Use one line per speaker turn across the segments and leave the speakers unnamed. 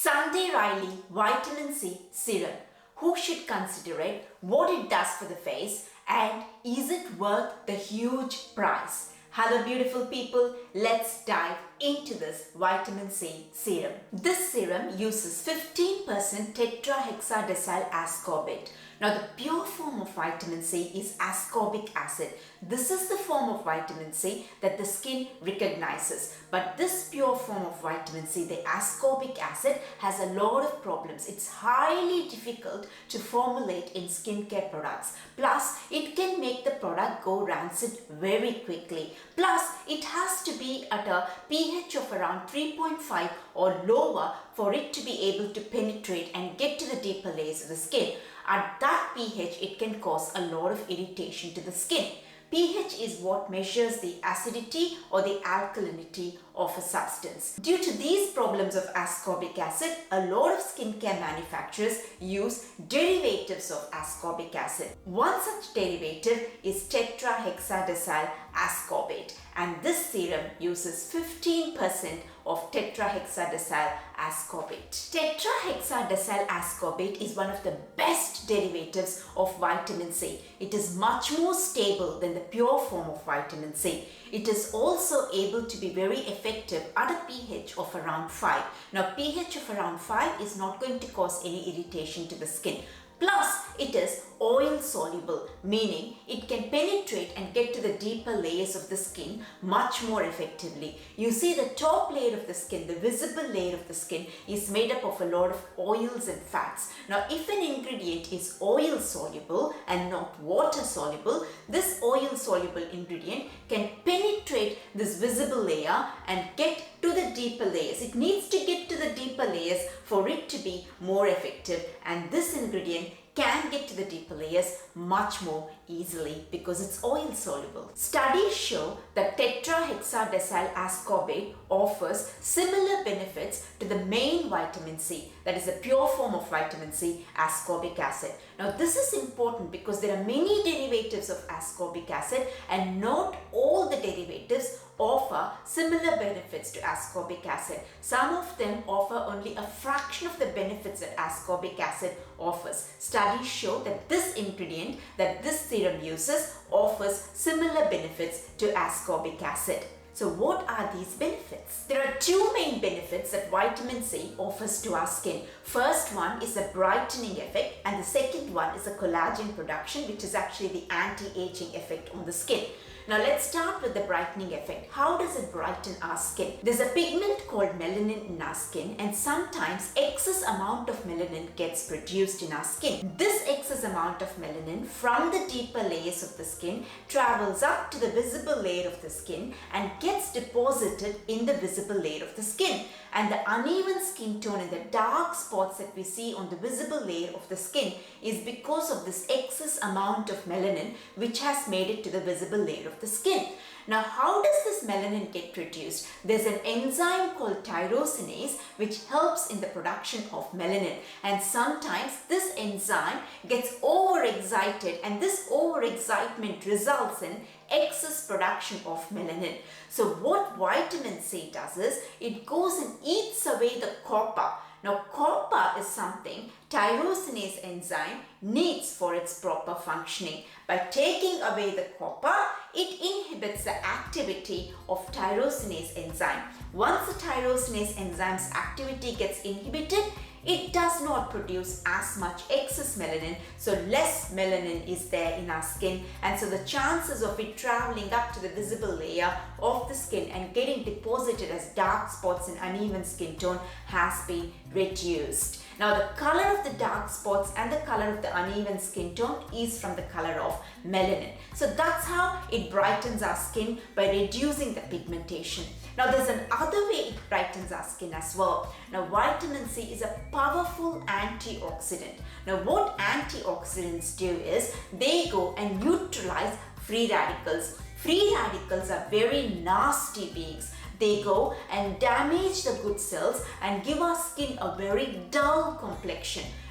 𝗦𝗸𝗶 vitamin C serum. Who should consider it, what it does for the face, and is it worth the huge price? Hello beautiful people, let's dive into this vitamin C serum. This serum uses 15% 𝗏𝗏𝗏. Now the pure form of vitamin C is ascorbic acid. This is the form of vitamin C that the skin recognizes. But this pure form of vitamin C, the ascorbic acid, has a lot of problems. It's highly difficult to formulate in skincare products. Plus, it can make the product go rancid very quickly. Plus, it has to be at a pH of around 3.5 or lower for it to be able to penetrate and get to the deeper layers of the skin. At that pH, it can cause a lot of irritation to the skin. pH is what measures the acidity or the alkalinity of a substance. Due to these problems of ascorbic acid, a lot of skincare manufacturers use derivatives of ascorbic acid. One such derivative is 𝗏𝗏𝗏𝗏𝗏, and this serum uses 15% of 𝗏𝗏𝗏𝗏𝗏. 𝗏𝗏𝗏𝗏𝗏 is one of the best derivatives of vitamin C. It is much more stable than the pure form of vitamin C. It is also able to be very effective at a pH of around 5. Now pH of around 5 is not going to cause any irritation to the skin. Plus, it is oil soluble, meaning it can penetrate and get to the deeper layers of the skin much more effectively. You see, the top layer of the skin, the visible layer of the skin, is made up of a lot of oils and fats. Now, if an ingredient is oil soluble and not water soluble, this oil soluble ingredient can penetrate this visible layer and get to the deeper layers. It needs to get to the deeper layers for it to be more effective, and this ingredient can get to the deeper layers much more easily because it's oil soluble. Studies show that 𝗏𝗏𝗏𝗏𝗏 offers similar benefits to the main vitamin C, that is a pure form of vitamin C, ascorbic acid. Now this is important because there are many derivatives of ascorbic acid and not all the derivatives offer similar benefits to ascorbic acid. Some of them offer only a fraction of the benefits that ascorbic acid offers. Studies show that this ingredient that this serum uses offers similar benefits to ascorbic acid. So what are these benefits? There are two main benefits that vitamin C offers to our skin. First one is a brightening effect, and the second one is a collagen production, which is actually the anti-aging effect on the skin. Now let's start with the brightening effect. How does it brighten our skin? There's a pigment called melanin in our skin, and sometimes excess amount of melanin gets produced in our skin. This excess amount of melanin from the deeper layers of the skin travels up to the visible layer of the skin and gets deposited in the visible layer of the skin. And the uneven skin tone and the dark spots that we see on the visible layer of the skin is because of this excess amount of melanin which has made it to the visible layer of the skin. Now, how does this melanin get produced? There's an enzyme called tyrosinase which helps in the production of melanin, and sometimes this enzyme gets overexcited, and this overexcitement results in excess production of melanin. So what vitamin C does is it goes and eats away the copper. Now copper is something tyrosinase enzyme needs for its proper functioning. By taking away the copper, it inhibits the activity of tyrosinase enzyme. Once the tyrosinase enzyme's activity gets inhibited, it does not produce as much excess melanin, so less melanin is there in our skin, and so the chances of it traveling up to the visible layer of the skin and getting deposited as dark spots and uneven skin tone has been reduced. Now the color of the dark spots and the color of the uneven skin tone is from the color of melanin. So that's how it brightens our skin, by reducing the pigmentation. Now there's another way it brightens our skin as well. Now vitamin C is a powerful antioxidant. Now what antioxidants do is they go and neutralize free radicals. Free radicals are very nasty beings. They go and damage the good cells and give our skin a very dull complexion.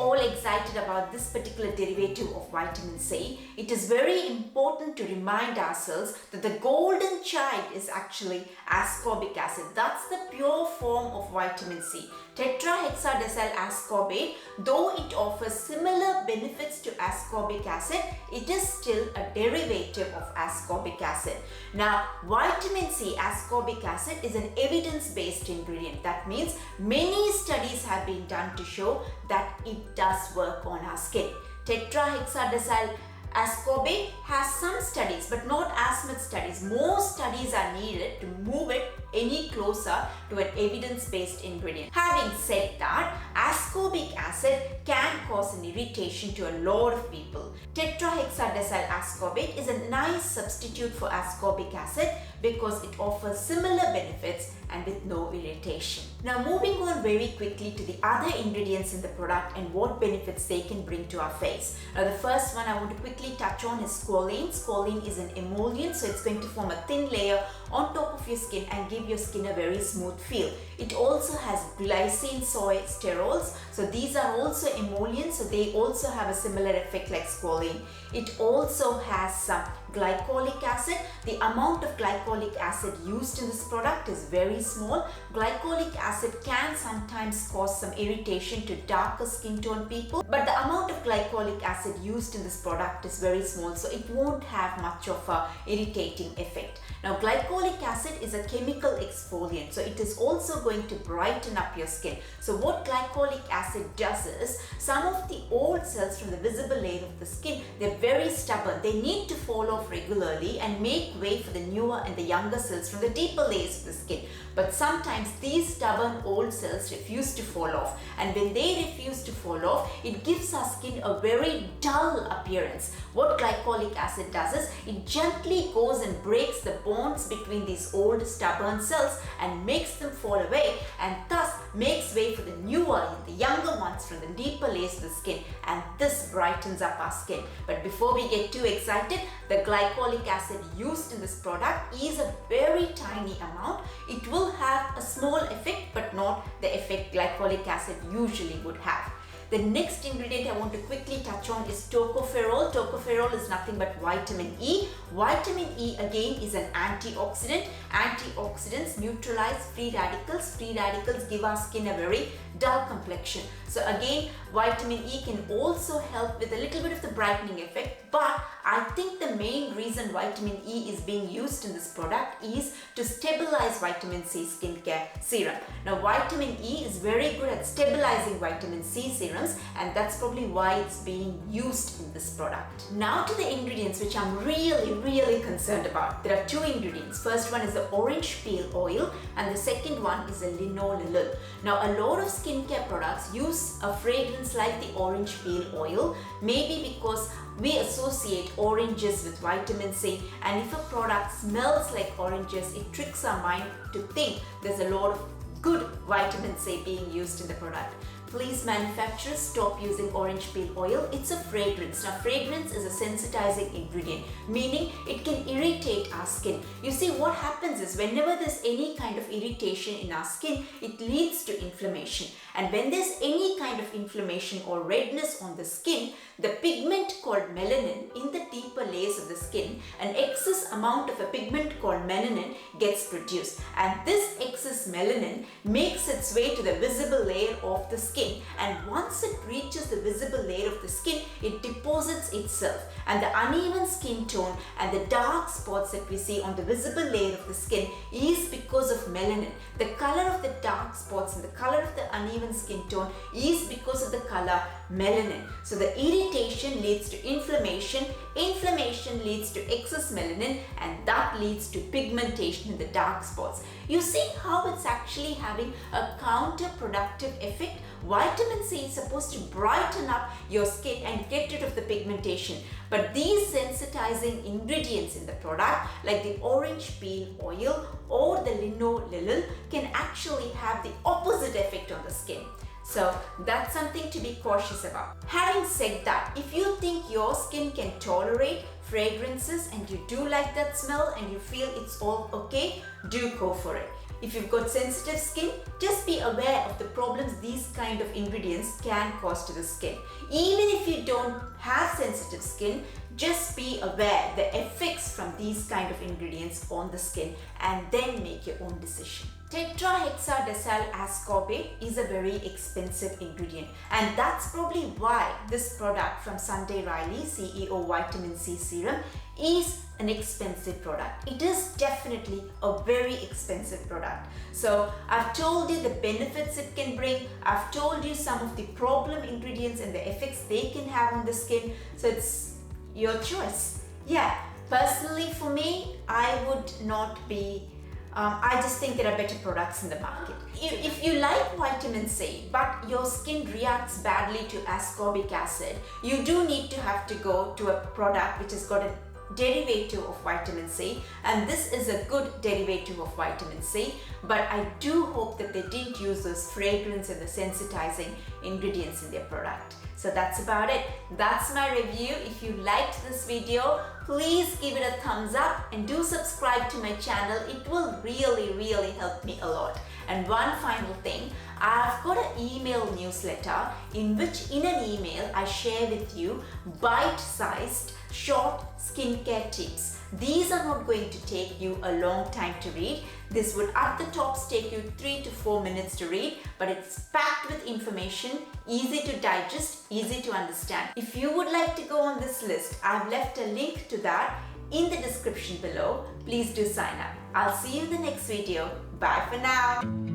all excited about this particular derivative of vitamin C, it is very important to remind ourselves that the golden child is actually ascorbic acid. That's the pure form of vitamin C. Tetrahexadecyl ascorbate, though it offers similar benefits to ascorbic acid, it is still a derivative of ascorbic acid. Now, vitamin C, ascorbic acid, is an evidence-based ingredient. That means many studies have been done to show that it does work on our skin. Tetrahexadecyl ascorbate has some studies but not as much studies. More studies are needed to move it any closer to an evidence-based ingredient. Having said that, ascorbic acid can cause an irritation to a lot of people. Tetrahexadecyl ascorbate is a nice substitute for ascorbic acid because it offers similar benefits and with no irritation. Now moving on very quickly to the other ingredients in the product and what benefits they can bring to our face. Now the first one I want to quickly touch on is squalene. Squalene is an emollient, so it's going to form a thin layer on top of your skin and give your skin a very smooth feel. It also has glycine soy sterols, so these are also emollients, so they also have a similar effect like squalene. It also has some glycolic acid. The amount of glycolic acid used in this product is very small. Glycolic acid can sometimes cause some irritation to darker skin tone people, but the amount of glycolic acid used in this product is very small, so it won't have much of a irritating effect. Now, glycolic acid is a chemical exfoliant, so it is also going to brighten up your skin. So what glycolic acid does is, some of the old cells from the visible layer of the skin, they're very stubborn. They need to fall off regularly and make way for the newer and the younger cells from the deeper layers of the skin. But sometimes these stubborn old cells refuse to fall off, and when they refuse to fall off, it gives our skin a very dull appearance. What glycolic acid does is, it gently goes and breaks the bonds between these old stubborn cells and makes them fall away, and thus makes way for the newer and the younger ones from the deeper layers of the skin, and this brightens up our skin. But before we get too excited, the glycolic acid used in this product is a very tiny amount. It will have a small effect but not the effect glycolic acid usually would have. The next ingredient I want to quickly touch on is tocopherol. Tocopherol is nothing but vitamin E. Vitamin E again is an antioxidant. Antioxidants neutralize free radicals. Free radicals give our skin a very dull complexion. So again, vitamin E can also help with a little bit of the brightening effect, but I think the main reason vitamin E is being used in this product is to stabilize vitamin C skincare serum. Now, vitamin E is very good at stabilizing vitamin C serums, and that's probably why it's being used in this product. Now to the ingredients which I'm really concerned about. There are two ingredients. First one is the orange peel oil, and the second one is the linalool. Now, a lot of skincare products use a fragrance like the orange peel oil, maybe because we associate oranges with vitamin C, and if a product smells like oranges, it tricks our mind to think there's a lot of good vitamin C being used in the product. Please manufacturers stop using orange peel oil. It's a fragrance. Now fragrance is a sensitizing ingredient, meaning it can irritate our skin. You see, what happens is whenever there's any kind of irritation in our skin, it leads to inflammation. And when there's any kind of inflammation or redness on the skin, the pigment called melanin in the deeper layers of the skin, an excess amount of a pigment called melanin gets produced. And this excess melanin makes its way to the visible layer of the skin. And once it reaches the visible layer of the skin, it deposits itself. And the uneven skin tone and the dark spots that we see on the visible layer of the skin is because of melanin. The color of the dark spots and the color of the uneven skin tone is because of the color melanin. So the irritation leads to inflammation, inflammation leads to excess melanin, and that leads to pigmentation in the dark spots. You see how it's actually having a counterproductive effect? Vitamin C is supposed to brighten up your skin and get rid of the pigmentation. But these sensitizing ingredients in the product, like the orange peel oil or the 𝗏𝗏, can actually have the opposite effect on the skin. So that's something to be cautious about. Having said that, if you think your skin can tolerate fragrances and you do like that smell and you feel it's all okay, do go for it. If you've got sensitive skin, just be aware of the problems these kind of ingredients can cause to the skin. Even if you don't have sensitive skin, just be aware the effects from these kind of ingredients on the skin and then make your own decision. 𝗏𝗏𝗏 is a very expensive ingredient, and that's probably why this product from 𝗏𝗏𝗏 CEO Vitamin C Serum is an expensive product. It is definitely a very expensive product. So I've told you the benefits it can bring. I've told you some of the problem ingredients and the effects they can have on the skin. So it's your choice. Yeah, personally for me, I would not be I just think there are better products in the market. If you like vitamin C but your skin reacts badly to ascorbic acid, you do need to have to go to a product which has got a derivative of vitamin C, and this is a good derivative of vitamin C, but I do hope that they didn't use those fragrance and the sensitizing ingredients in their product. So that's about it. That's my review. If you liked this video, please give it a thumbs up and do subscribe to my channel. It will really help me a lot. And one final thing, I've got an email newsletter in which in an email I share with you bite-sized short skincare tips. These are not going to take you a long time to read. This would at the tops take you 3 to 4 minutes to read, but it's packed with information, easy to digest, easy to understand. If you would like to go on this list, I've left a link to that in the description below. Please do sign up. I'll see you in the next video. Bye for now.